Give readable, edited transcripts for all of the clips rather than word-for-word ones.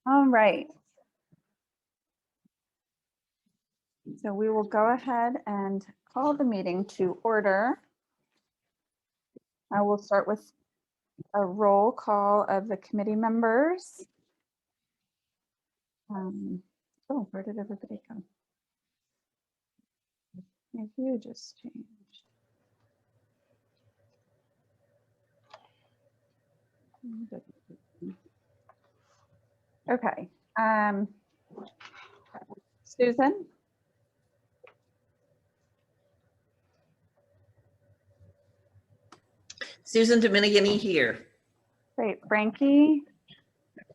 All right. So we will go ahead and call the meeting to order. I will start with a roll call of the committee members. Oh, where did everybody go? My view just changed. Okay. Susan? Susan Dominigini here. Great. Frankie?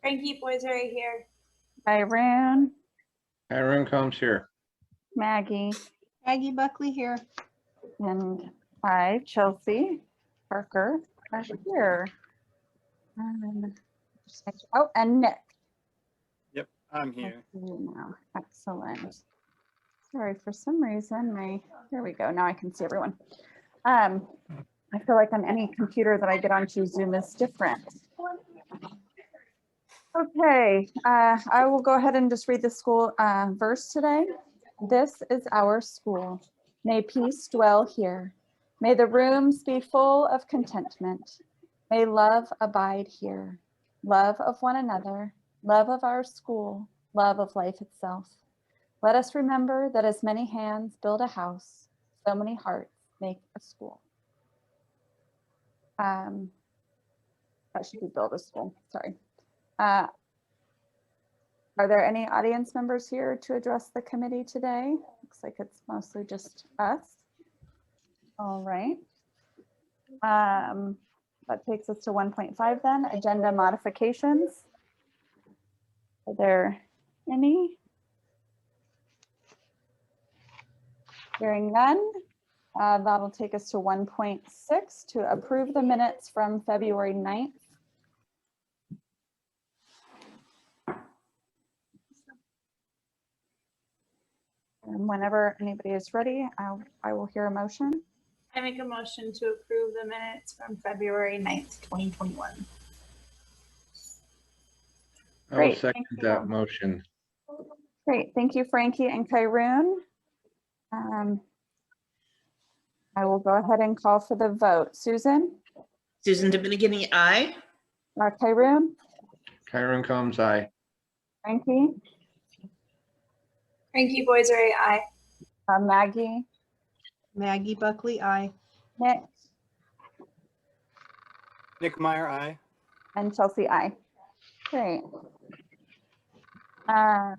Frankie Boys right here. Irene? Aaron comes here. Maggie? Maggie Buckley here. And I, Chelsea Parker, are here. Oh, and Nick. Yep, I'm here. Now, excellent. Sorry, for some reason, here we go. Now I can see everyone. I feel like on any computer that I get onto, Zoom is different. Okay, I will go ahead and just read the school verse today. This is our school. May peace dwell here. May the rooms be full of contentment. May love abide here. Love of one another, love of our school, love of life itself. Let us remember that as many hands build a house, so many hearts make a school. That should be build a school, sorry. Are there any audience members here to address the committee today? Looks like it's mostly just us. All right. That takes us to 1.5 then, agenda modifications. Are there any? Hearing none, that'll take us to 1.6 to approve the minutes from February 9th. And whenever anybody is ready, I will hear a motion. I make a motion to approve the minutes from February 9th, 2021. I'll Great, second thank that you. motion. Great, thank you, Frankie and Kyroon. I will go ahead and call for the vote. Susan? Susan Dominigini, aye. Kyroon? Kyron comes, aye. Frankie? Frankie Boys right, aye. Maggie? Maggie Buckley, aye. Nick? Nick Meyer, aye. And Chelsea, aye. Great. All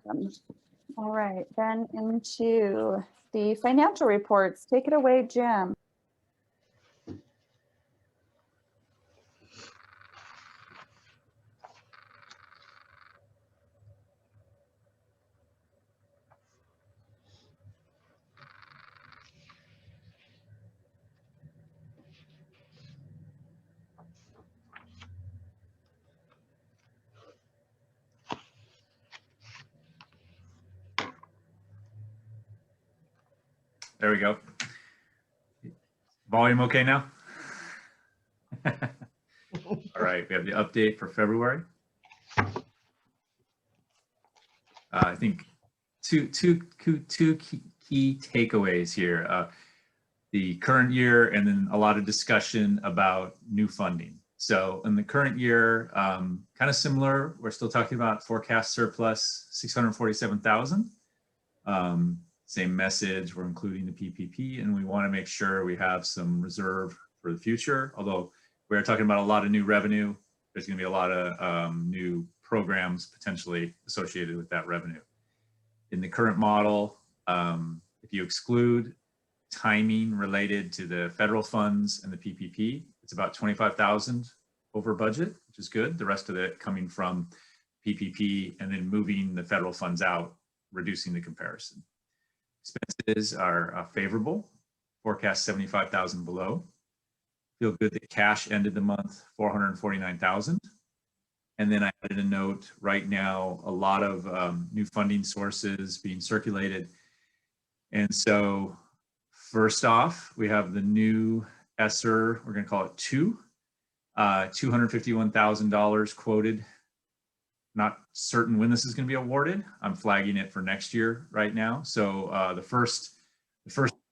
right, then into the financial reports. Take it away, Jim. There we go. Volume okay now? All right, we have the update for February. I think two key takeaways here. The current year and then a lot of discussion about new funding. So in the current year, kind of similar, we're still talking about forecast surplus, 647,000. Same message, we're including the PPP and we want to make sure we have some reserve for the future. Although we're talking about a lot of new revenue, there's going to be a lot of new programs potentially associated with that revenue. In the current model, if you exclude timing related to the federal funds and the PPP, it's about 25,000 over budget, which is good. The rest of it coming from PPP and then moving the federal funds out, reducing the comparison. Expenses are favorable, forecast 75,000 below. Feel good that cash ended the month 449,000. And then I added a note right now, a lot of new funding sources being circulated. And so first off, we have the new ESSER, we're going to call it 2, $251,000 quoted not certain when this is going to be awarded. I'm flagging it for next year right now. So the first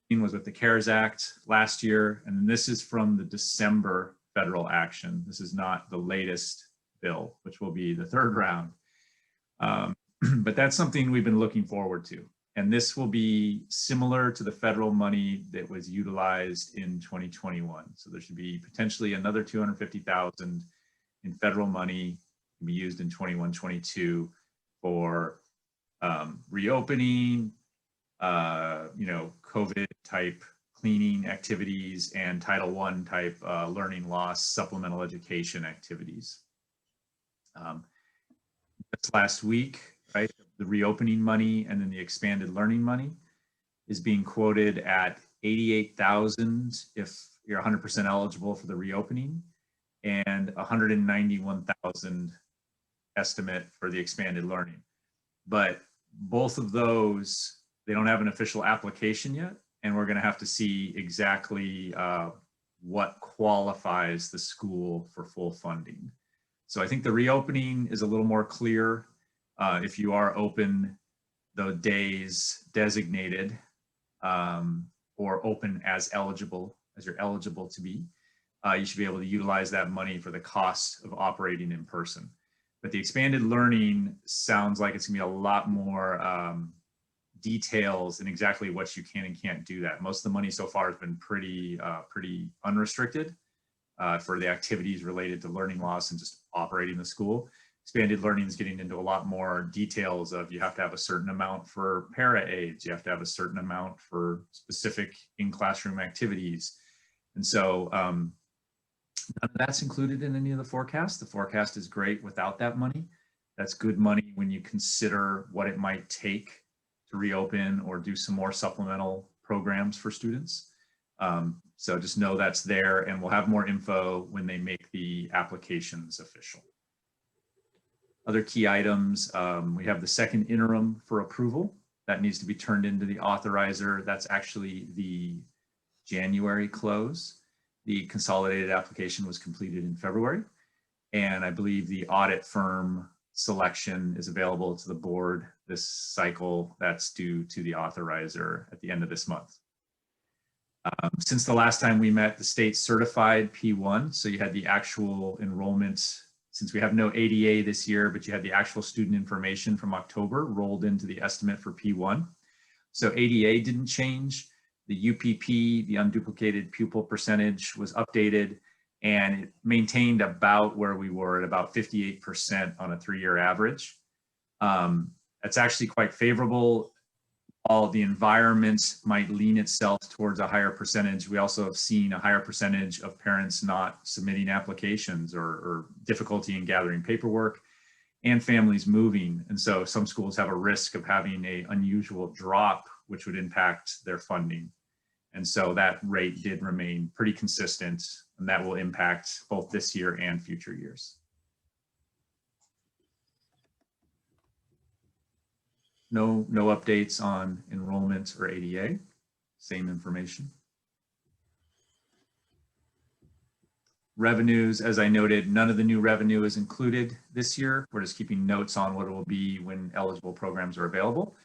meeting was with the CARES Act last year, and this is from the December federal action. This is not the latest bill, which will be the third round. But that's something we've been looking forward to. And this will be similar to the federal money that was utilized in 2021. So there should be potentially another 250,000 in federal money to be used in 21-22 for reopening, COVID type cleaning activities and Title I type learning loss supplemental education activities. This last week, right, the reopening money and then the expanded learning money is being quoted at 88,000 if you're 100% eligible for the reopening, and 191,000 estimate for the expanded learning. But both of those, they don't have an official application yet, and we're going to have to see exactly what qualifies the school for full funding. So I think the reopening is a little more clear. If you are open the days designated or open as eligible, as you're eligible to be, you should be able to utilize that money for the cost of operating in person. But the expanded learning sounds like it's gonna be a lot more details in exactly what you can and can't do that. Most of the money so far has been pretty unrestricted for the activities related to learning loss and just operating the school. Expanded learning is getting into a lot more details of you have to have a certain amount for para aides, you have to have a certain amount for specific in-classroom activities. And so none of that's included in any of the forecasts. The forecast is great without that money. That's good money when you consider what it might take to reopen or do some more supplemental programs for students. So just know that's there, and we'll have more info when they make the applications official. Other key items, we have the second interim for approval. That needs to be turned into the authorizer. That's actually the January close. The consolidated application was completed in February. And I believe the audit firm selection is available to the board this cycle. That's due to the authorizer at the end of this month. Since the last time we met, the state certified P1. So you had the actual enrollment, since we have no ADA this year, but you had the actual student information from October rolled into the estimate for P1. So ADA didn't change. The UPP, the unduplicated pupil percentage, was updated, and it maintained about where we were at about 58% on a 3-year average. That's actually quite favorable. All the environment might lean itself towards a higher percentage. We also have seen a higher percentage of parents not submitting applications or difficulty in gathering paperwork, and families moving. And so some schools have a risk of having an unusual drop, which would impact their funding. And so that rate did remain pretty consistent, and that will impact both this year and future years. No updates on enrollment or ADA, same information. Revenues, as I noted, none of the new revenue is included this year. We're just keeping notes on what it will be when eligible programs are available.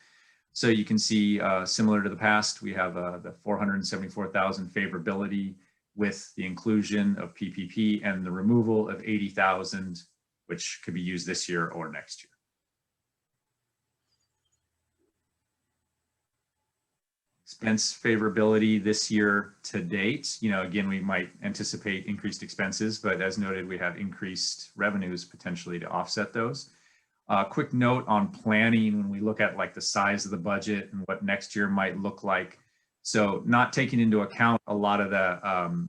So you can see, similar to the past, we have the 474,000 favorability with the inclusion of PPP and the removal of 80,000, which could be used this year or next year. Expense favorability this year to date, again, we might anticipate increased expenses, but as noted, we have increased revenues potentially to offset those. Quick note on planning when we look at like the size of the budget and what next year might look like. So not taking into account a lot of the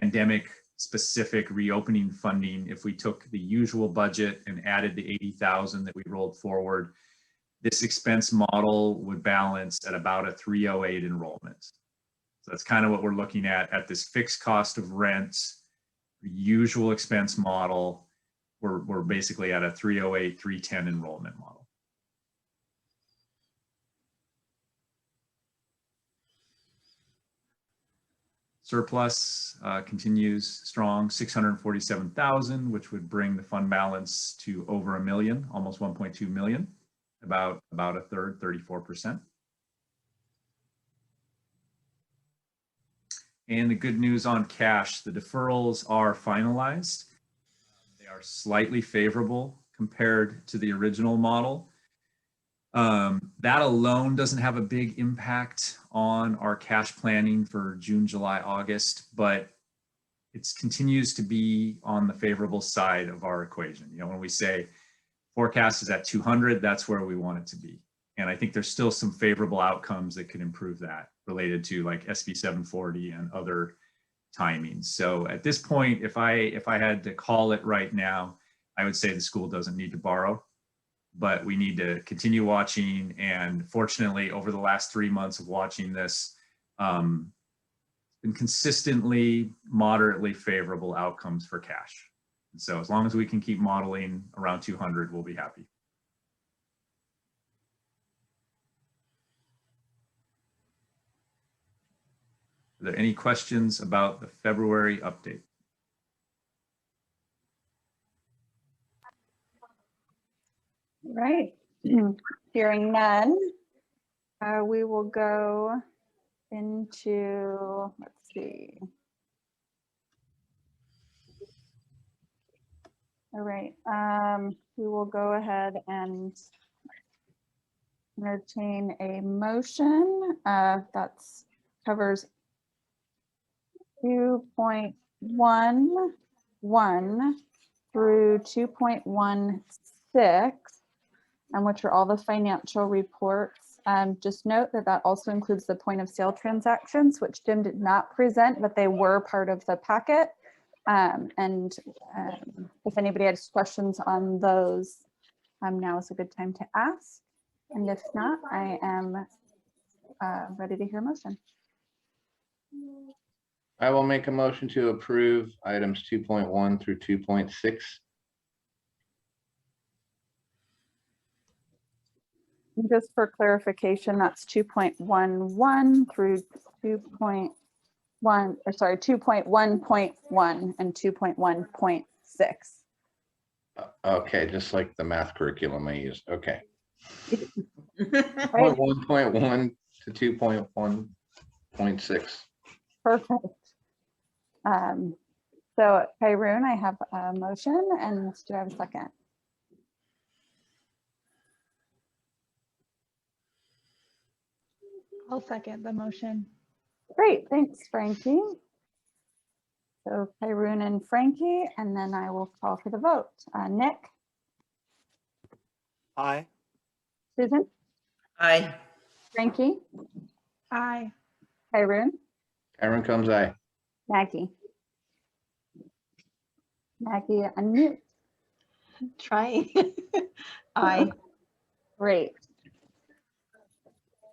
pandemic specific reopening funding, if we took the usual budget and added the 80,000 that we rolled forward, this expense model would balance at about a 308 enrollment. So that's kind of what we're looking at this fixed cost of rent, usual expense model. We're basically at a 308, 310 enrollment model. surplus continues strong, 647,000, which would bring the fund balance to over $1 million, almost 1.2 million, about a third, 34%. And the good news on cash, the deferrals are finalized. They are slightly favorable compared to the original model. That alone doesn't have a big impact on our cash planning for June, July, August, but it continues to be on the favorable side of our equation. You know, when we say forecast is at 200, that's where we want it to be. And I think there's still some favorable outcomes that could improve that related to like SB 740 and other timings. So at this point, if I had to call it right now, I would say the school doesn't need to borrow, but we need to continue watching. And fortunately, over the last 3 months of watching this, been consistently moderately favorable outcomes for cash. And so as long as we can keep modeling around 200, we'll be happy. Are there any questions about the February update? Right. Hearing none, we will go into, let's see. All right, we will go ahead and entertain a motion that's covers 2.11 through 2.16, and which are all the financial reports. Just note that that also includes the point of sale transactions, which Jim did not present, but they were part of the packet. If anybody has questions on those, now is a good time to ask. And if not, I am ready to hear a motion. I will make a motion to approve items 2.1 through 2.6. Just for clarification, that's 2.11 through 2.1, or sorry, 2.1.1 and 2.1.6. Okay, just like the math curriculum I use. Okay. Right, 1.1 to 2.1.6. perfect. So Kyron, I have a motion, and do I have a second? I'll second the motion. Great, thanks, Frankie. So Kyron and Frankie, and then I will call for the vote. Nick, Aye. Susan, Aye. Frankie, Aye. Kyron, Aaron comes aye. Maggie. Maggie, unmute. Trying. Aye. Great.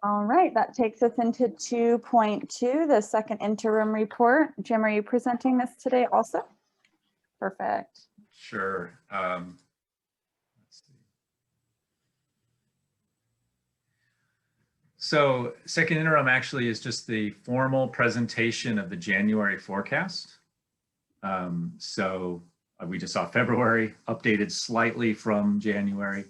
All right, that takes us into 2.2, the second interim report. Jim, are you presenting this today also? Perfect. Sure. Let's see. So second interim actually is just the formal presentation of the January forecast. We just saw February updated slightly from January,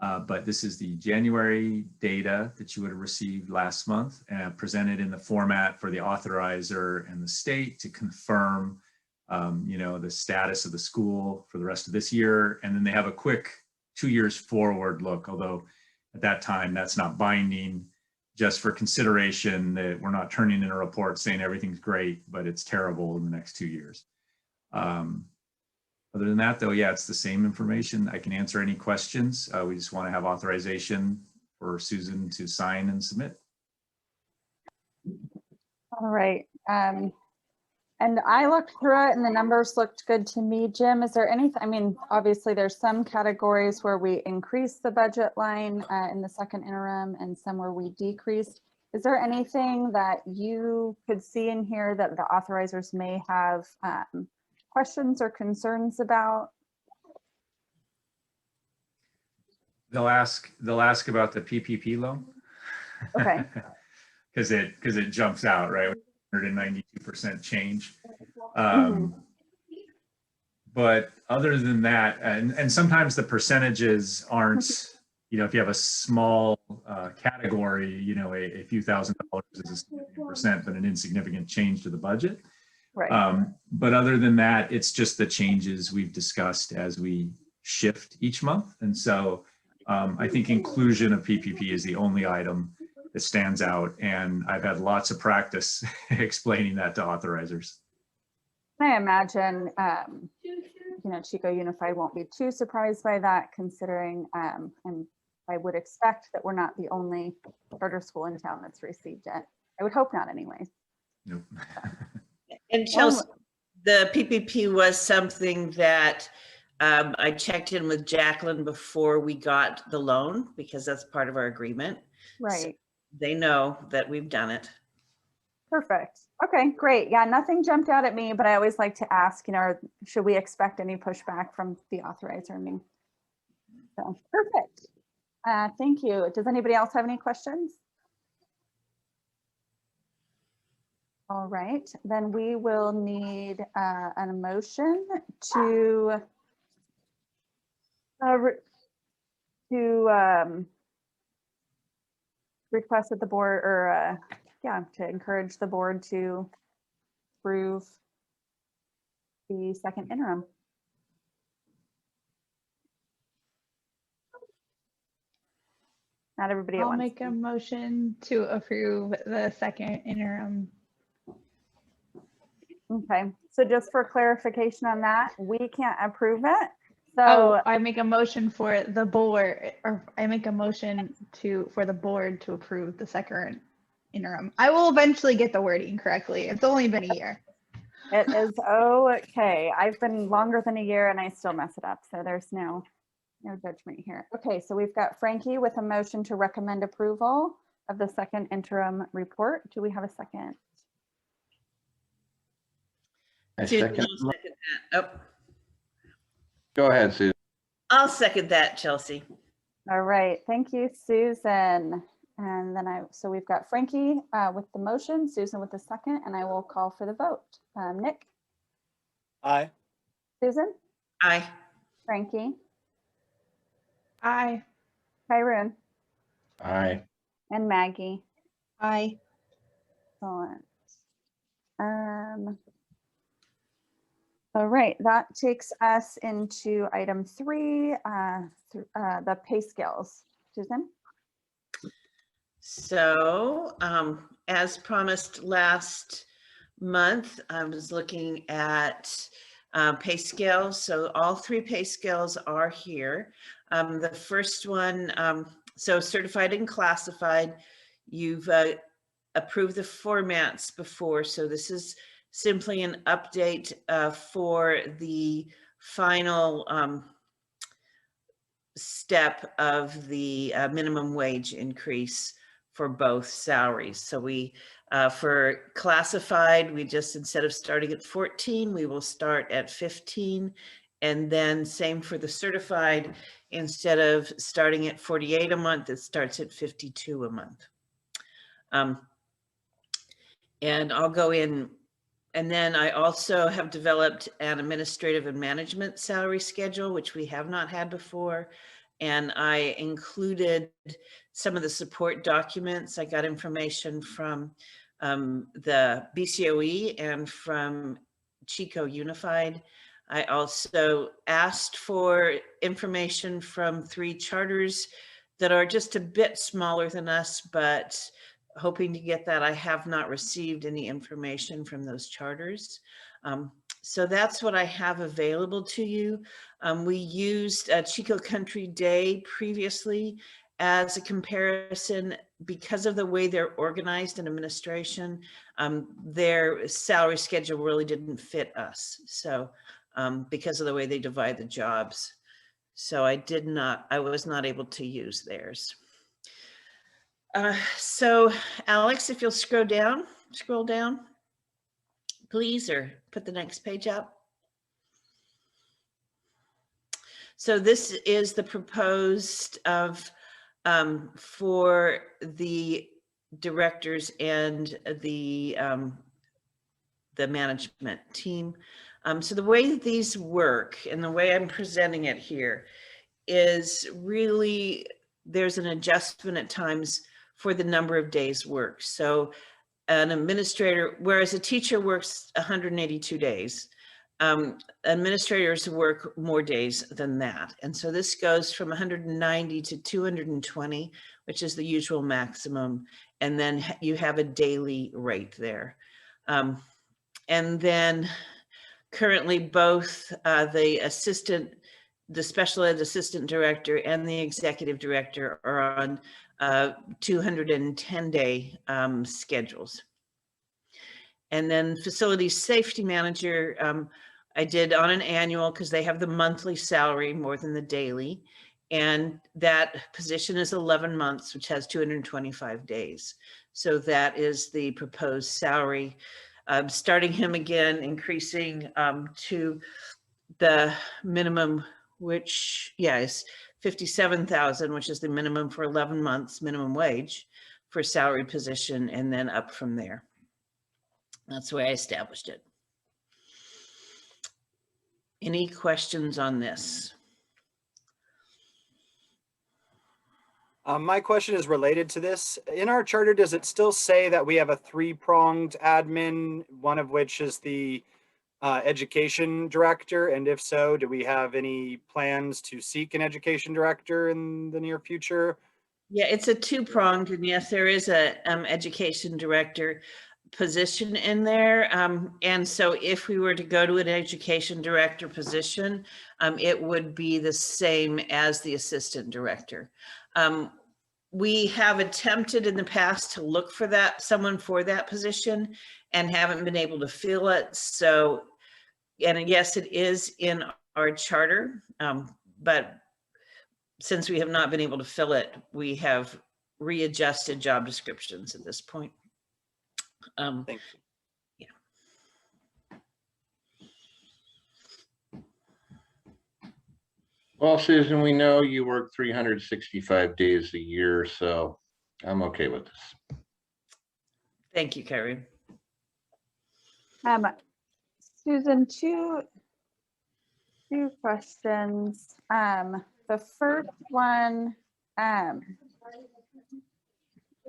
but this is the January data that you would have received last month and presented in the format for the authorizer and the state to confirm the status of the school for the rest of this year. And then they have a quick 2 years forward look, although at that time that's not binding, just for consideration that we're not turning in a report saying everything's great, but it's terrible in the next 2 years. Other than that, though, yeah, it's the same information. I can answer any questions. We just want to have authorization for Susan to sign and submit. All right. And I looked through it and the numbers looked good to me. Jim, is there anything, I mean, obviously there's some categories where we increased the budget line in the second interim and some where we decreased. Is there anything that you could see in here that the authorizers may have questions or concerns about? They'll ask about the PPP loan. Okay. Because it jumps out, right? 192% change. But other than that, and sometimes the percentages aren't, you know, if you have a small category, you know, a few $1,000s is a significant percent, but an insignificant change to the budget. Right. But other than that, it's just the changes we've discussed as we shift each month. And so I think inclusion of PPP is the only item that stands out. And I've had lots of practice explaining that to authorizers. I imagine, you know, Chico Unified won't be too surprised by that, considering, and I would expect that we're not the only charter school in town that's received it. I would hope not anyway. Nope. And Chelsea, the PPP was something that I checked in with Jacqueline before we got the loan, because that's part of our agreement. Right. They know that we've done it. Perfect. Okay, great. Yeah, nothing jumped out at me, but I always like to ask, you know, should we expect any pushback from the authorizer? I mean, so perfect. Thank you. Does anybody else have any questions? All right, then we will need an emotion to request that the board, or yeah, to encourage the board to approve the second interim. Not everybody at I'll once. make a motion to approve the second interim. Okay, so just for clarification on that, we can't approve it. Oh, So, I make a motion for the board, or I make a motion for the board to approve the second interim. I will eventually get the wording correctly. It's only been a year. it is okay. I've been longer than a year and I still mess it up. So there's no judgment here. Okay, so we've got Frankie with a motion to recommend approval of the second interim report. Do we have a second? I Susan, second. I'll second that. Oh, Go ahead, Susan. I'll second that, Chelsea. All right, thank you, Susan. And then so we've got Frankie with the motion, Susan with the second, and I will call for the vote. Nick, Aye. Susan, Aye. Frankie, Aye. Kyron, Aye. and Maggie. Aye. Excellent. All right, that takes us into item 3, the pay scales. Susan? So as promised last month, I was looking at pay scales. So all 3 pay scales are here. The first one, so certified and classified, you've approved the formats before. So this is simply an update for the final step of the minimum wage increase for both salaries. So we, for classified, we just, instead of starting at 14, we will start at 15. And then same for the certified, instead of starting at 48 a month, it starts at 52 a month. And I'll go in. And then I also have developed an administrative and management salary schedule, which we have not had before. And I included some of the support documents. I got information from the BCOE and from Chico Unified. I also asked for information from 3 charters that are just a bit smaller than us, but hoping to get that. I have not received any information from those charters. So that's what I have available to you. We used Chico Country Day previously as a comparison because of the way they're organized in administration. Their salary schedule really didn't fit us. So because of the way they divide the jobs. So I was not able to use theirs. So Alex, if you'll scroll down, please, or put the next page up. So this is the proposed of for the directors and the the management team. So the way these work and the way I'm presenting it here is really, there's an adjustment at times for the number of days worked. So an administrator, whereas a teacher works 182 days, administrators work more days than that. And so this goes from 190 to 220, which is the usual maximum. And then you have a daily rate there. And then currently both the special ed assistant director and the executive director are on 210-day schedules. And then facilities safety manager, I did on an annual because they have the monthly salary more than the daily. And that position is 11 months, which has 225 days. So that is the proposed salary. Starting him again, increasing to the minimum, which, yeah, is 57,000, which is the minimum for 11 months, minimum wage for salary position, and then up from there. That's the way I established it. Any questions on this? My question is related to this. In our charter, does it still say that we have a three-pronged admin, one of which is the education director? And if so, do we have any plans to seek an education director in the near future? Yeah, it's a two-pronged, and yes, there is a education director position in there. And so if we were to go to an education director position, it would be the same as the assistant director. We have attempted in the past to look for someone for that position and haven't been able to fill it. So, and yes, it is in our charter, but since we have not been able to fill it, we have readjusted job descriptions at this point. Thank you. Well, Susan, we know you work 365 days a year, so I'm okay with this. Thank you, Carrie. Susan, two questions. The first one is,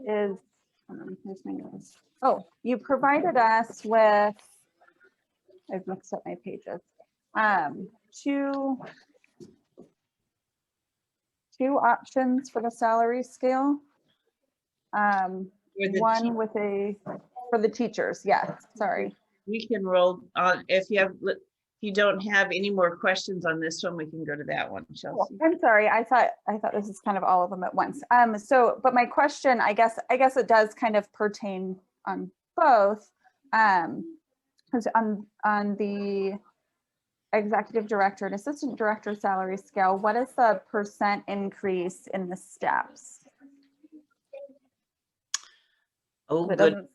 here's my notes. Oh, you provided us with, I've mixed up my pages. Two options for the salary scale. One with for the teachers, yes, sorry. We can roll on, if you don't have any more questions on this one, we can go to that one, Chelsea. I'm sorry, I thought this is kind of all of them at once. But my question, I guess it does kind of pertain on both. Because on the executive director and assistant director salary scale, what is the % increase in the steps? Oh, It good. doesn't-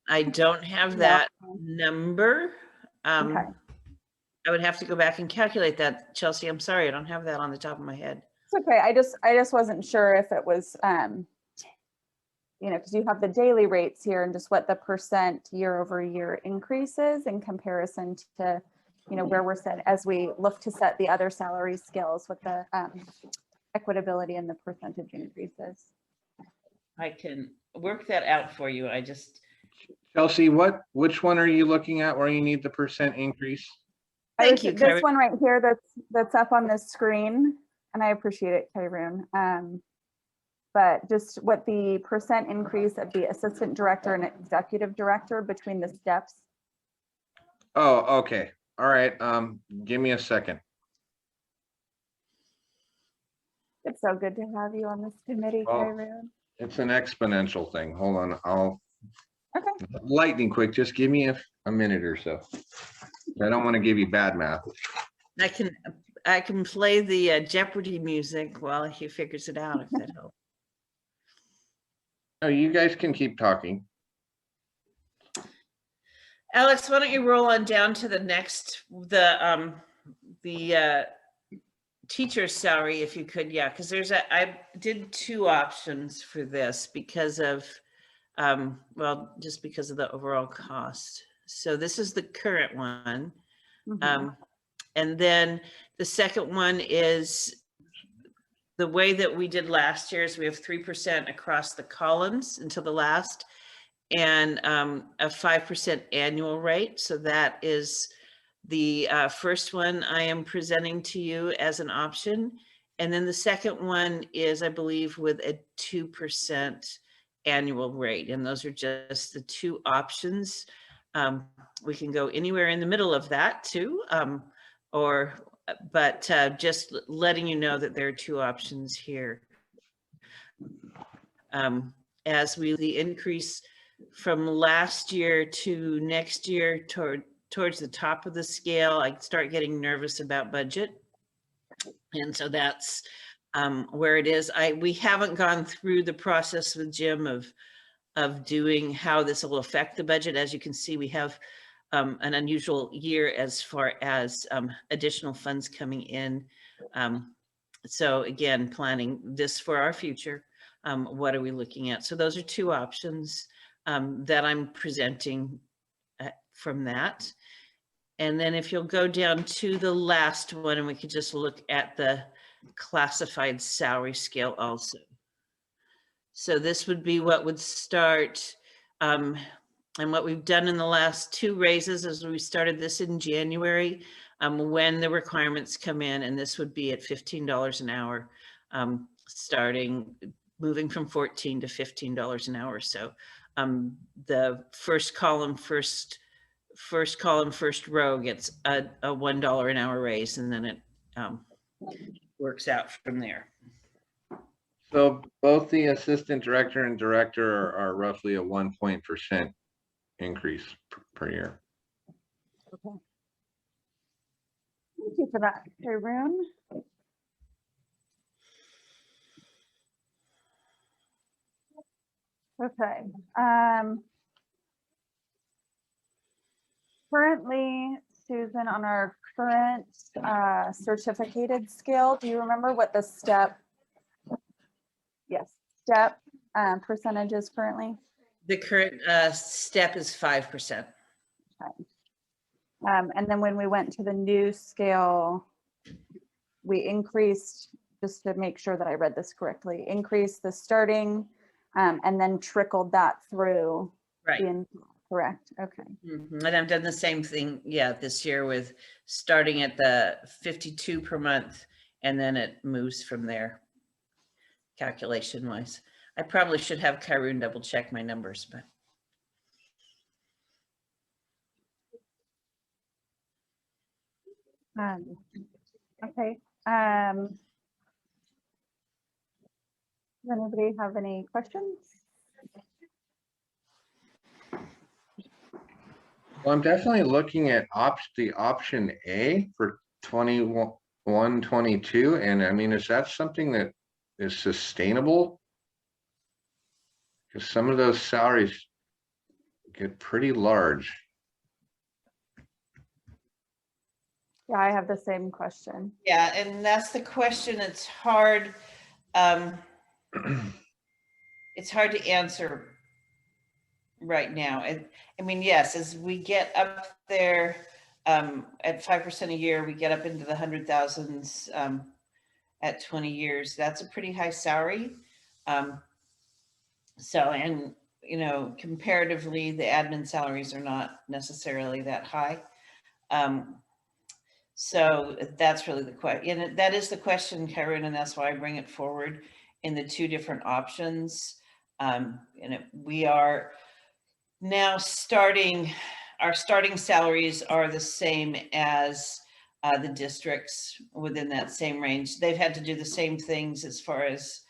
I don't have that number. Okay. I would have to go back and calculate that, Chelsea. I'm sorry, I don't have that on the top of my head. It's okay. I just wasn't sure if it was, because you have the daily rates here and just what the % year over year increases in comparison to, where we're set as we look to set the other salary scales with the equitability and the percentage increases. I can work that out for you. I just. Chelsea, which one are you looking at where you need the % increase? Thank you, This one right here that's up on the screen, and I appreciate it, Kyrone. But just what the % increase of the assistant director and executive director between the steps. Oh, okay. All right. Give me a second. It's so good to have you on this committee, Well, Kyrone. It's an exponential thing. Hold on. Okay. Lightning quick. Just give me a minute or so. I don't want to give you bad math. I can play the Jeopardy music while he figures it out, if that helps. No, you guys can keep talking. Alex, why don't you roll on down to the next, the teacher's salary, if you could, yeah, because I did two options for this because of, just because of the overall cost. So this is the current one. Mhm. And then the second one is the way that we did last year is we have 3% across the columns until the last, and a 5% annual rate. So that is the first one I am presenting to you as an option. And then the second one is, I believe, with a 2% annual rate. And those are just the two options. We can go anywhere in the middle of that too, but just letting you know that there are two options here. As we the increase from last year to next year towards the top of the scale, I start getting nervous about budget. And so that's where it is. We haven't gone through the process with Jim of doing how this will affect the budget. As you can see, we have an unusual year as far as additional funds coming in. So again, planning this for our future. What are we looking at? So those are two options that I'm presenting from that. And then if you'll go down to the last one, and we could just look at the classified salary scale also. So this would be what would start, and what we've done in the last two raises is we started this in January when the requirements come in, and this would be at $15 an hour, moving from $14 to $15 an hour. So the first column, first row gets a $1 an hour raise, and then it works out from there. So both the assistant director and director are roughly a 1% increase per year. Okay. Thank you for that, Karun. Okay. Currently, Susan, on our current certificated scale, do you remember what the step percentage is currently? The current step is 5%. And then when we went to the new scale, we increased, just to make sure that I read this correctly, increased the starting and then trickled that through. Right. Correct. Okay. And I've done the same thing, this year with starting at the 52 per month, and then it moves from there, calculation wise. I probably should have Karun double check my numbers, but. Okay. Does anybody have any questions? Well, I'm definitely looking at the option A for 21, 22. And I mean, is that something that is sustainable? Because some of those salaries get pretty large. Yeah, I have the same question. Yeah, and that's the question. It's hard. It's hard to answer right now. I mean, yes, as we get up there at 5% a year, we get up into the 100,000s at 20 years. That's a pretty high salary. And comparatively, the admin salaries are not necessarily that high. So that's really the question. And that is the question, Karun, and that's why I bring it forward in the two different options. We are now our starting salaries are the same as the districts within that same range. They've had to do the same things as far as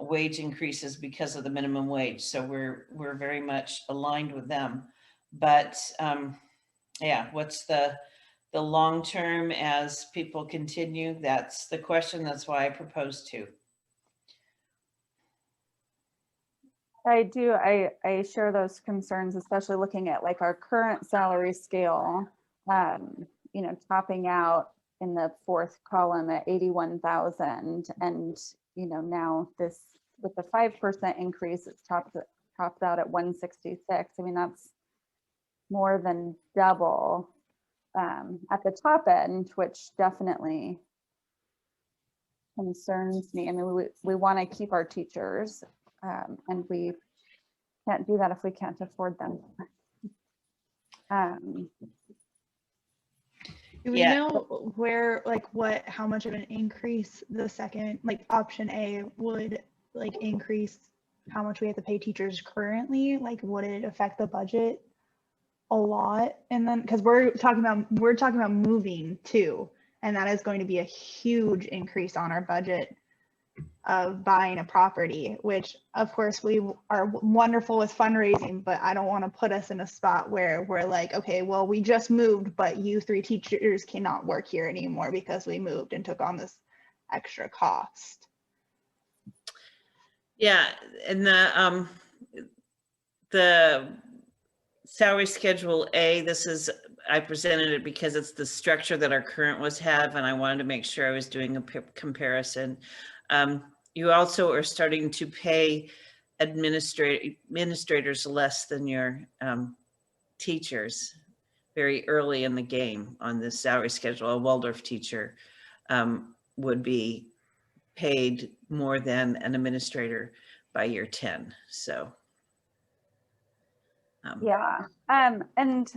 wage increases because of the minimum wage. So we're very much aligned with them. But what's the long term as people continue? That's the question. That's why I proposed to. I do. I share those concerns, especially looking at like our current salary scale, topping out in the fourth column at 81,000. And, now this with the 5% increase, it's topped out at 166. I mean, that's more than double at the top end, which definitely concerns me. I mean, we want to keep our teachers, and we can't do that if we can't afford them. Do we Yeah. know where, like, how much of an increase the second, like, option A would, like, increase how much we have to pay teachers currently? Like, would it affect the budget a lot? And then, because we're talking about moving too, and that is going to be a huge increase on our budget of buying a property, which of course we are wonderful with fundraising, but I don't want to put us in a spot where we're like, okay, well, we just moved, but you 3 teachers cannot work here anymore because we moved and took on this extra cost. Yeah, and the salary schedule A, I presented it because it's the structure that our current ones have, and I wanted to make sure I was doing a comparison. You also are starting to pay administrators less than your teachers very early in the game on this salary schedule. A Waldorf teacher would be paid more than an administrator by year 10. So. Yeah. And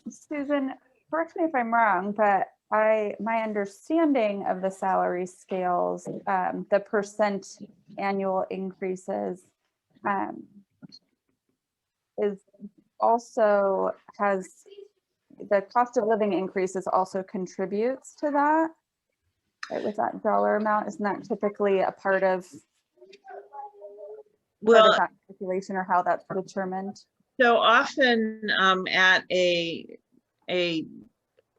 Susan, correct me if I'm wrong, but my understanding of the salary scales, the percent annual increases, is also the cost of living increases also contributes to that, right? With that dollar amount, isn't that typically a part of that calculation, or how that's determined? So often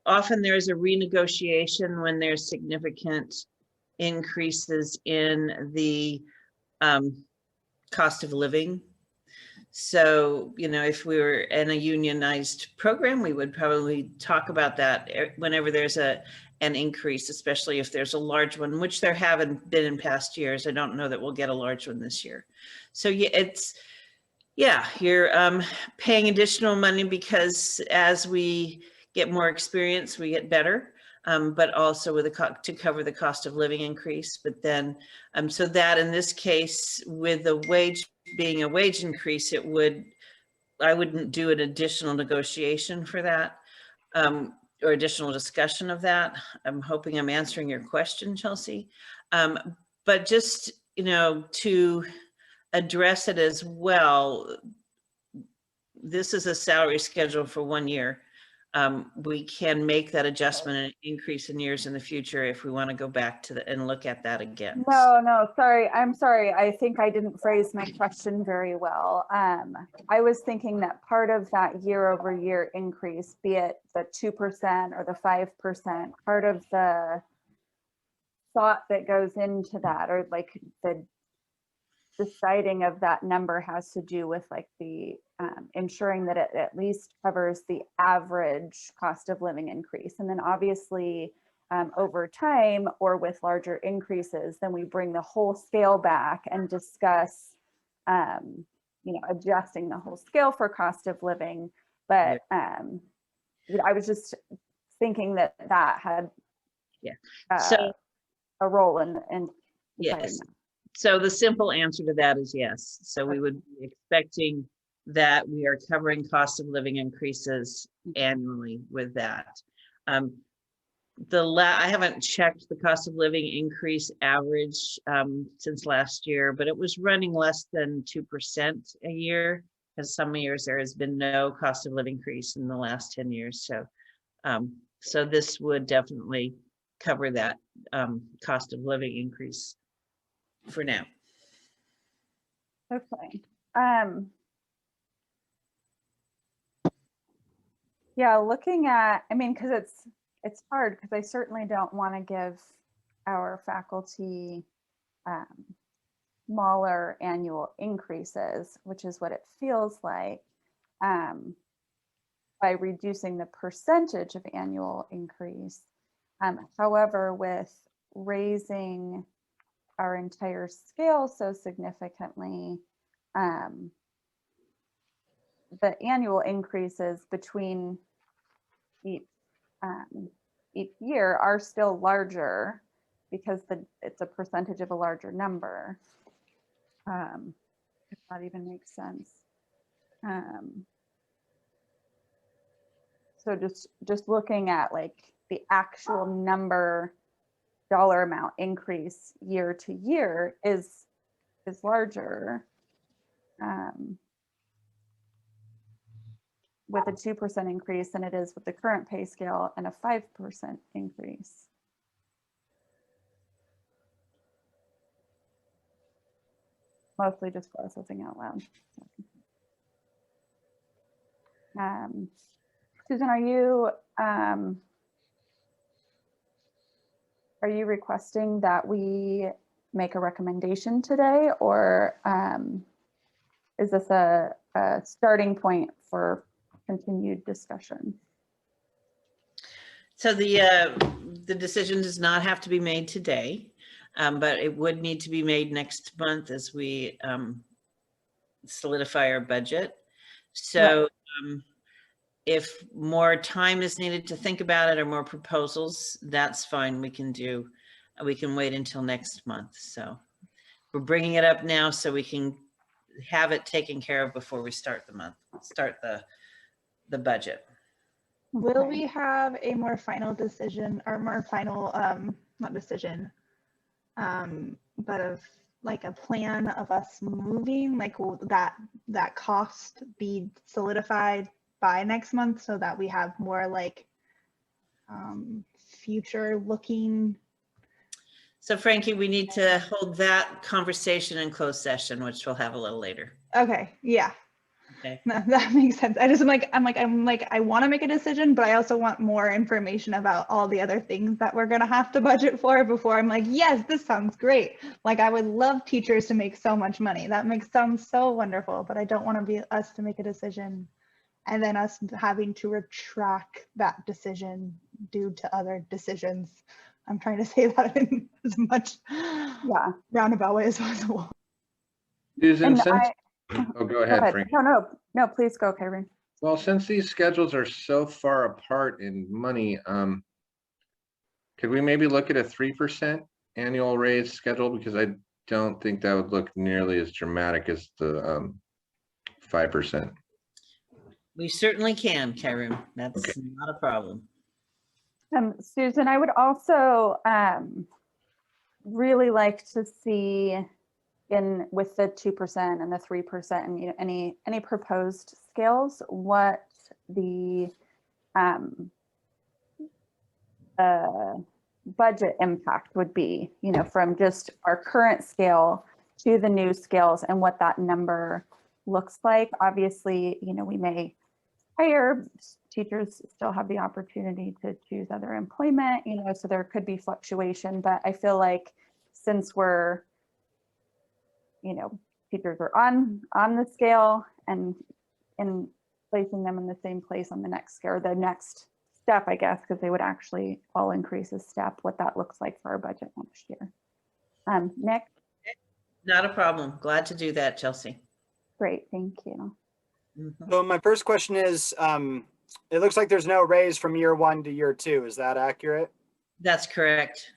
often there's a renegotiation when there's significant increases in the cost of living. So, if we were in a unionized program, we would probably talk about that whenever there's an increase, especially if there's a large one, which there haven't been in past years. I don't know that we'll get a large one this year. So yeah, you're paying additional money because as we get more experience, we get better, but also with to cover the cost of living increase. But then, so that in this case, with the wage being a wage increase, I wouldn't do an additional negotiation for that, or additional discussion of that. I'm hoping I'm answering your question, Chelsea. But just, to address it as well, this is a salary schedule for 1 year. We can make that adjustment and increase in years in the future if we want to go back to and look at that again. No, sorry. I'm sorry. I think I didn't phrase my question very well. I was thinking that part of that year-over-year increase, be it the 2% or the 5%, part of the thought that goes into that, or like the deciding of that number, has to do with like the ensuring that it at least covers the average cost of living increase. And then obviously over time, or with larger increases, then we bring the whole scale back and discuss adjusting the whole scale for cost of living. But I was just thinking that had So a role in yes. So the simple answer to that is yes. So we would be expecting that we are covering cost of living increases annually with that. I haven't checked the cost of living increase average since last year, but it was running less than 2% a year, because some years there has been no cost of living increase in the last 10 years. So, so this would definitely cover that cost of living increase for now. Okay. Yeah, looking at, because it's hard, because I certainly don't want to give our faculty smaller annual increases, which is what it feels like, by reducing the percentage of annual increase. However, with raising our entire scale so significantly, the annual increases between each year are still larger because it's a percentage of a larger number. If that even makes sense. So just looking at like the actual number, dollar amount increase year to year is larger. With a 2% increase than it is with the current pay scale and a 5% increase. Mostly just processing out loud. Susan, are you requesting that we make a recommendation today, or is this a starting point for continued discussion? So the decision does not have to be made today, but it would need to be made next month as we solidify our budget. So if more time is needed to think about it or more proposals, that's fine. We can wait until next month. So we're bringing it up now so we can have it taken care of before we start the budget. Will we have a more final decision, or more final, not decision, but of like a plan of us moving? Like, will that cost be solidified by next month so that we have more like future looking? So Frankie, we need to hold that conversation in closed session, which we'll have a little later. Okay, yeah. Okay. No, that makes sense. I'm like, I want to make a decision, but I also want more information about all the other things that we're going to have to budget for before I'm like, yes, this sounds great. Like, I would love teachers to make so much money. That sounds so wonderful, but I don't want to be us to make a decision and then us having to retract that decision due to other decisions. I'm trying to say that in as much roundabout way as possible. Susan, And oh, go ahead, Frank. No, please go, Karen. Well, since these schedules are so far apart in money, could we maybe look at a 3% annual raise schedule? Because I don't think that would look nearly as dramatic as the 5%. We certainly can, Karen. That's Okay. not a problem. Susan, I would also really like to see with the 2% and the 3% and any proposed scales, what the budget impact would be, from just our current scale to the new scales and what that number looks like. Obviously, we may hire teachers, still have the opportunity to choose other employment, so there could be fluctuation, but I feel like since we're, teachers are on the scale and in placing them in the same place on the next scale, the next step, I guess, because they would actually all increase a step, what that looks like for our budget next year. Nick? Not a problem. Glad to do that, Chelsea. Great, thank you. Mhm. So my first question is, it looks like there's no raise from year 1 to year 2. Is that accurate? That's correct.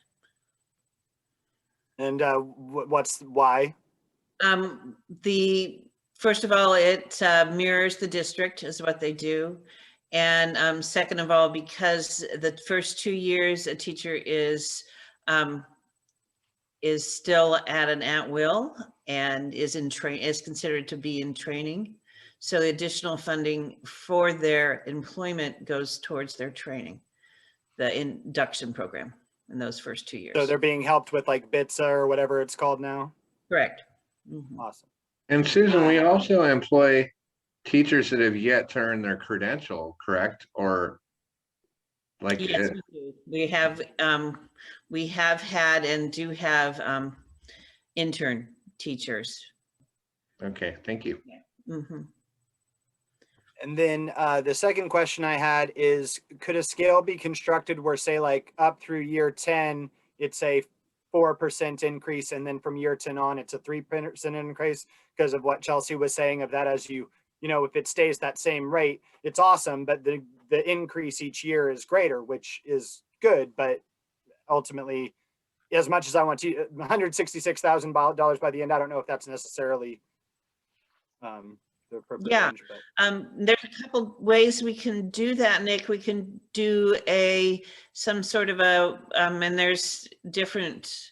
And what's why? First of all, it mirrors the district is what they do. And second of all, because the first 2 years a teacher is still at an at-will and is considered to be in training. So the additional funding for their employment goes towards their training, the induction program in those first 2 years. So they're being helped with like BITSA or whatever it's called now? Correct. Mhm. Awesome. And Susan, we also employ teachers that have yet to earn their credential, correct? Or like, Yes, we do. We have had and do have intern teachers. okay, thank you. Mhm. And then the second question I had is, could a scale be constructed where, say, like up through year 10, it's a 4% increase, and then from year 10 on, it's a 3% increase because of what Chelsea was saying of that as you if it stays that same rate, it's awesome, but the increase each year is greater, which is good, but ultimately, as much as I want to, $166,000 by the end, I don't know if that's necessarily the appropriate Yeah. range, but. There's a couple ways we can do that, Nick. We can do some sort of and there's different,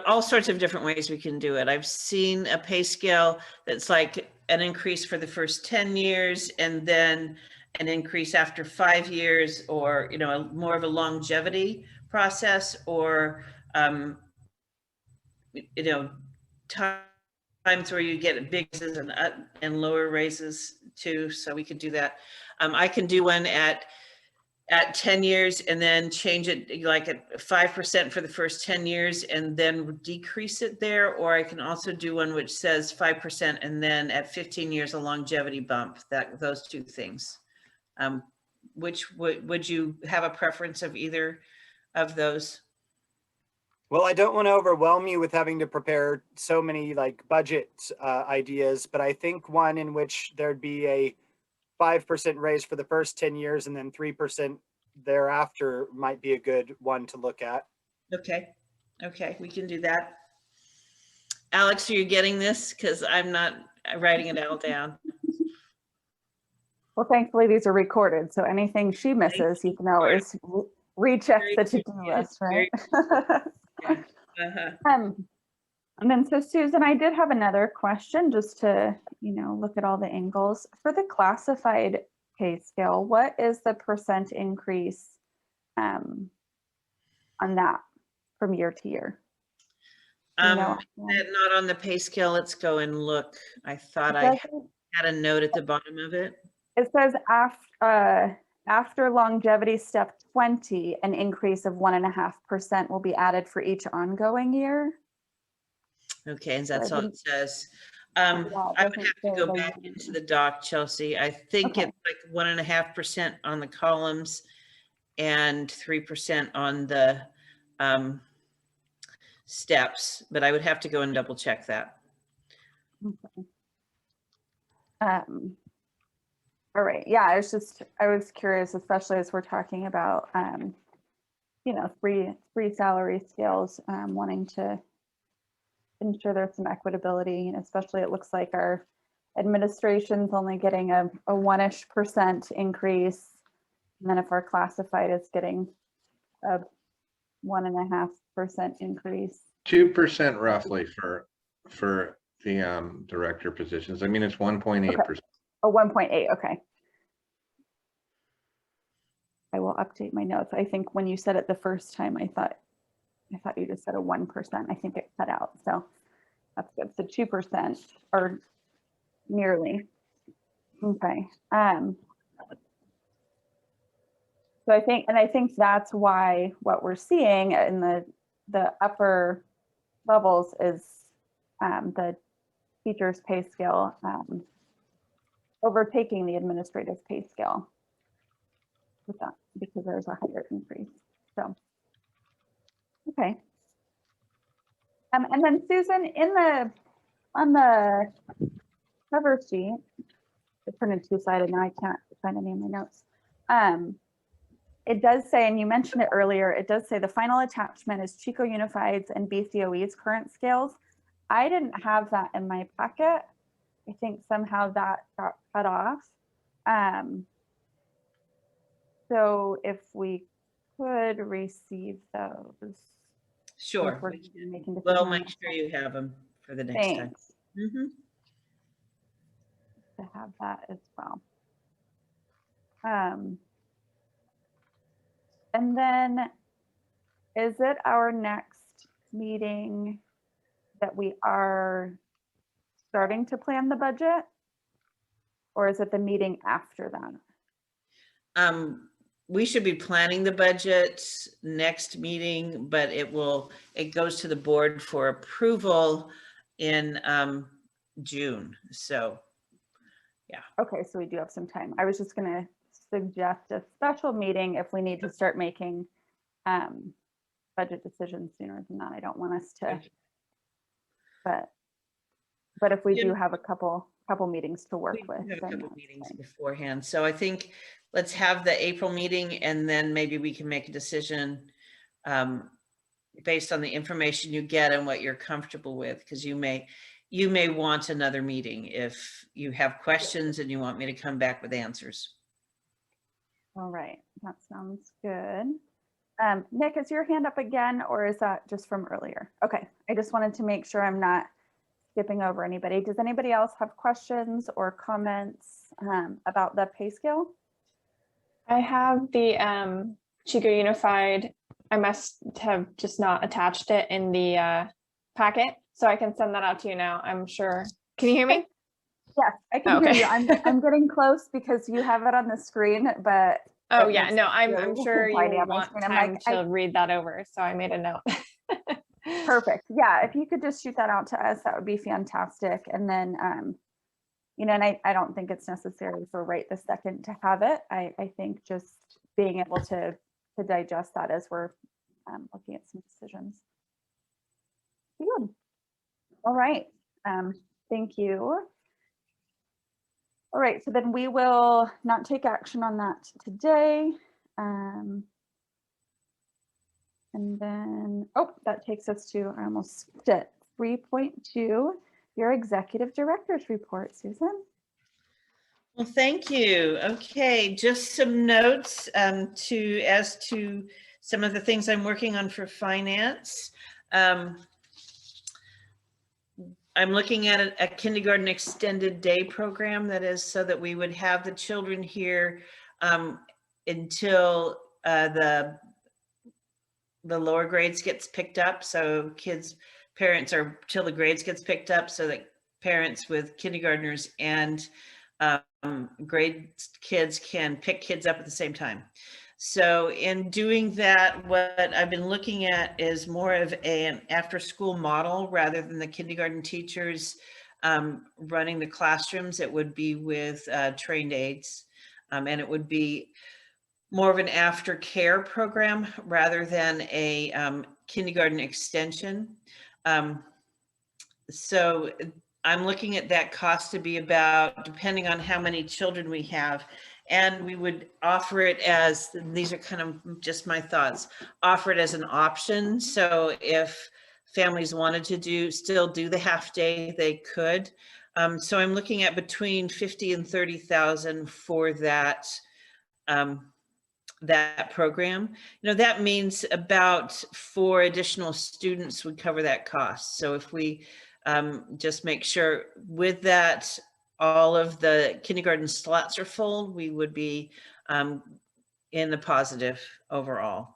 all sorts of different ways we can do it. I've seen a pay scale that's like an increase for the first 10 years and then an increase after 5 years, or, more of a longevity process, or, times where you get big raises and lower raises too. So we could do that. I can do one at 10 years and then change it like at 5% for the first 10 years and then decrease it there. Or I can also do one which says 5% and then at 15 years, a longevity bump. Those two things. Which would you have a preference of either of those? Well, I don't want to overwhelm you with having to prepare so many like budget ideas, but I think one in which there'd be a 5% raise for the first 10 years and then 3% thereafter might be a good one to look at. Okay, we can do that. Alex, are you getting this? Because I'm not writing it all down. Well, thankfully these are recorded, so anything she misses, you can always recheck the to-do list, right? Uh-huh. And then so Susan, I did have another question just to, look at all the angles. For the classified pay scale, what is the percent increase on that from year to year? Not on the pay scale. Let's go and look. I thought I had a note at the bottom of it. It says after longevity step 20, an increase of 1.5% will be added for each ongoing year. Okay, and that's all it says. I would have to go back into the doc, Chelsea. I think it's like 1.5% on the columns and 3% on the steps, but I would have to go and double check that. Okay. All right. Yeah, I was curious, especially as we're talking about, three salary scales, wanting to ensure there's some equitability, and especially it looks like our administration's only getting a 1% increase. And then if our classified is getting a 1.5% increase. 2% roughly for the director positions. I mean, it's 1.8%. Oh, 1.8, okay. I will update my notes. I think when you said it the first time, I thought you just said a 1%. I think it cut out, so that's good. So 2% or nearly. Okay. So I think that's why what we're seeing in the upper levels is the teacher's pay scale overtaking the administrative pay scale with that, because there's a higher increase. So, okay. And then Susan, on the cover sheet, it's printed two-sided now, I can't find any of my notes. It does say, and you mentioned it earlier, it does say the final attachment is Chico Unified's and BCOE's current scales. I didn't have that in my packet. I think somehow that got cut off. So if we could receive those. Sure. We'll make sure you have them for the next time. Mm-hmm. To have that as well. And then is it our next meeting that we are starting to plan the budget? Or is it the meeting after that? We should be planning the budget next meeting, but it goes to the board for approval in June. So, yeah. Okay, so we do have some time. I was just going to suggest a special meeting if we need to start making budget decisions sooner than that. I don't want us to, but But if we Yeah. do have a couple meetings to work We with, have a then couple that's meetings fine. beforehand. So I think let's have the April meeting and then maybe we can make a decision based on the information you get and what you're comfortable with, because you may want another meeting if you have questions and you want me to come back with answers. All right, that sounds good. Nick, is your hand up again, or is that just from earlier? Okay, I just wanted to make sure I'm not skipping over anybody. Does anybody else have questions or comments about the pay scale? I have the Chico Unified. I must have just not attached it in the packet, so I can send that out to you now, I'm sure. Can you hear me? Yes, I can hear Okay. you. I'm getting close because you have it on the screen, but Oh it yeah, looks no, I'm really sure tiny you on my want screen. I'm time like, to read that over, so I made a note. perfect. Yeah, if you could just shoot that out to us, that would be fantastic. And then, you know, and I don't think it's necessary for right this second to have it. I think just being able to digest that as we're looking at some decisions. Good. All right. Thank you. All right, so then we will not take action on that today. And then, oh, that takes us to, I almost skipped it, 3.2, your executive director's report, Susan. Well, thank you. Okay, just some notes as to some of the things I'm working on for finance. I'm looking at a kindergarten extended day program, that is so that we would have the children here until the lower grades gets picked up. So parents are till the grades gets picked up, so that parents with kindergartners and grade kids can pick kids up at the same time. So in doing that, what I've been looking at is more of an after-school model rather than the kindergarten teachers running the classrooms. It would be with trained aides, and it would be more of an aftercare program rather than a kindergarten extension. So I'm looking at that cost to be about, depending on how many children we have, and we would offer it as, these are kind of just my thoughts, offer it as an option. So if families wanted to still do the half day, they could. So I'm looking at between 50 and 30,000 for that program. You know, that means about 4 additional students would cover that cost. So if we just make sure with that, all of the kindergarten slots are full, we would be in the positive overall.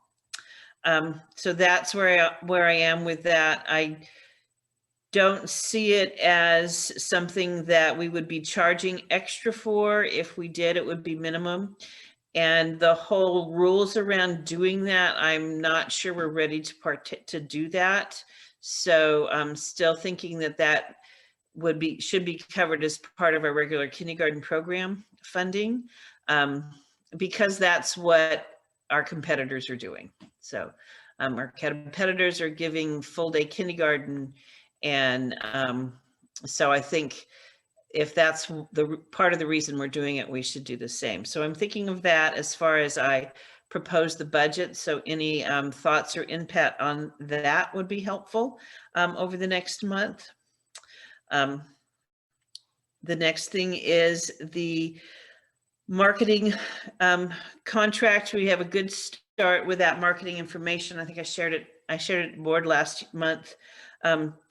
So that's where I am with that. I don't see it as something that we would be charging extra for. If we did, it would be minimum. And the whole rules around doing that, I'm not sure we're ready to do that. So I'm still thinking that should be covered as part of our regular kindergarten program funding, because that's what our competitors are doing. So our competitors are giving full day kindergarten, and so I think if that's the part of the reason we're doing it, we should do the same. So I'm thinking of that as far as I propose the budget. So any thoughts or input on that would be helpful over the next month. The next thing is the marketing contract. We have a good start with that marketing information. I think I shared it at board last month.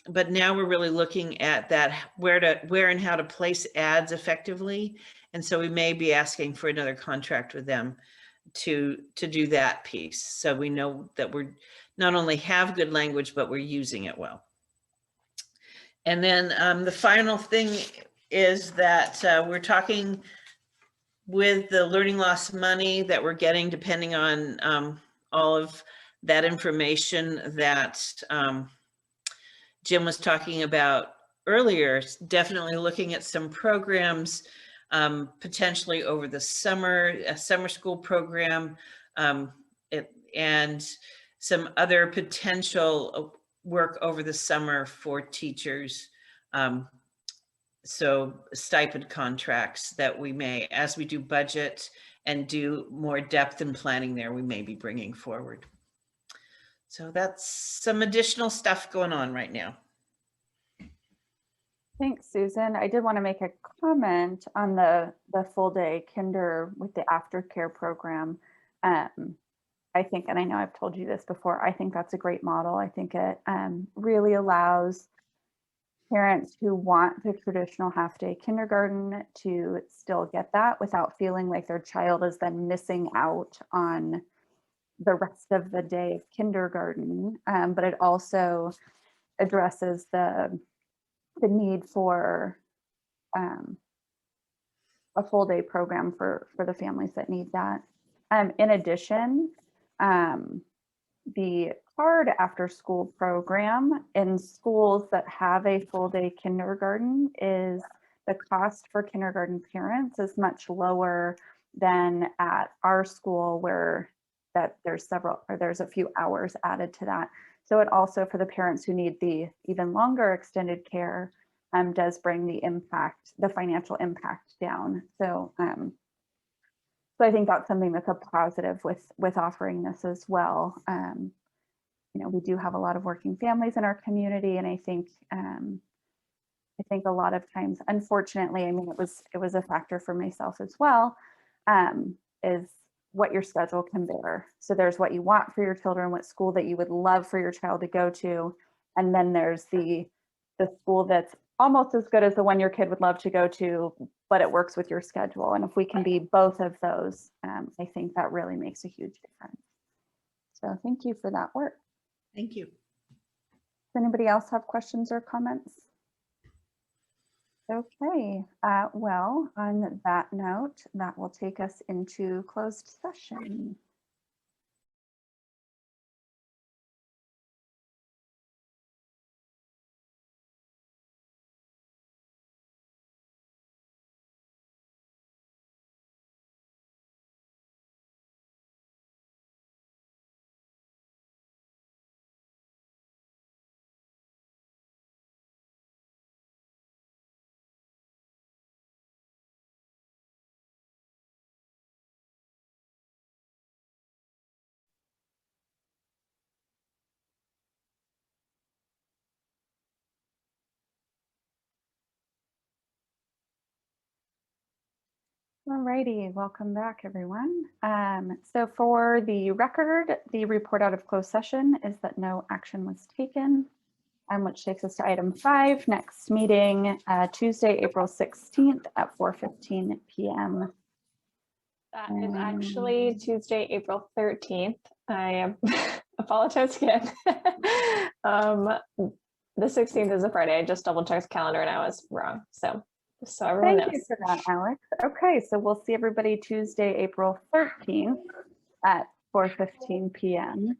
But now we're really looking at that, where and how to place ads effectively. And so we may be asking for another contract with them to do that piece. So we know that we're not only have good language, but we're using it well. And then the final thing is that we're talking with the learning loss money that we're getting, depending on all of that information that Jim was talking about earlier, definitely looking at some programs, potentially over the summer, a summer school program, and some other potential work over the summer for teachers So stipend contracts that we may, as we do budget and do more depth and planning there, we may be bringing forward. So that's some additional stuff going on right now. Thanks, Susan. I did want to make a comment on the full day kinder with the aftercare program. I think, and I know I've told you this before, I think that's a great model. I think it really allows parents who want the traditional half-day kindergarten to still get that without feeling like their child is then missing out on the rest of the day of kindergarten. But it also addresses the need for a full day program for the families that need that. In addition, the card after school program in schools that have a full day kindergarten is the cost for kindergarten parents is much lower than at our school where that there's a few hours added to that. So it also, for the parents who need the even longer extended care, does bring the financial impact down. So so I think that's something that's a positive with offering this as well. You know, we do have a lot of working families in our community, and I think a lot of times, unfortunately, I mean, it was a factor for myself as well, is what your schedule can bear. So there's what you want for your children, what school that you would love for your child to go to, and then there's the school that's almost as good as the one your kid would love to go to, but it works with your schedule. And if we can be both of those, I think that really makes a huge difference. So thank you for that work. Thank you. Does anybody else have questions or comments? Okay, well, on that note, that will take us into closed session. Alrighty, welcome back, everyone. So for the record, the report out of closed session is that no action was taken, which takes us to item 5, next meeting, Tuesday, April 16th at 4:15 p.m. That is actually Tuesday, April 13th. I apologize again. The 16th is a Friday. I just double checked the calendar and I was wrong. So just so everyone Thank you knows. for that, Alex. Okay, so we'll see everybody Tuesday, April 13th at 4:15 p.m.